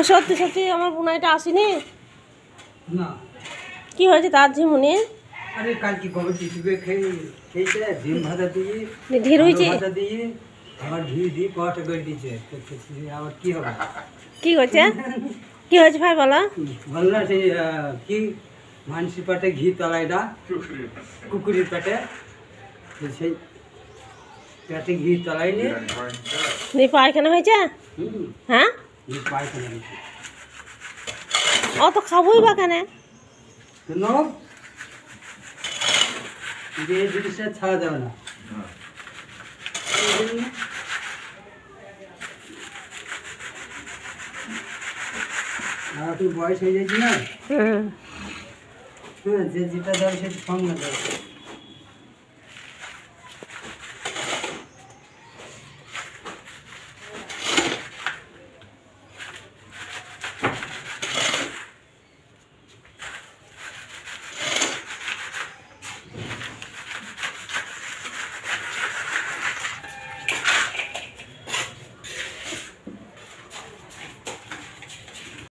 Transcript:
সত্যি সত্যি আমার বোনাইটা আসেনি না। কি হয়েছে তার ঝিমুনি? আরে কালকে গোবর টিপে খেয়েছে, ডিম ভাজা দিয়ে ঢের হয়েছে ভাজা দিয়ে আবার ঘি দিয়ে কটা করে দিয়েছে। আবার কি হবে? কি হয়েছে? কি হয়েছে ভাই বলো? বললো সেই কি মানসি পেটে ঘি তলাইটা কুকুরের পেটে, সেই পেটে ঘি তলাই নিয়ে পায়খানা হয়েছে? হ্যাঁ পায়খানা হয়েছে। অত খাবোই বা কেন? কেন এই জিনিসটা ছাড়া যাবে না। তুই বয়স হয়ে যাচ্ছি না, যে যেটা দেবে সেটা সঙ্গে দেবে।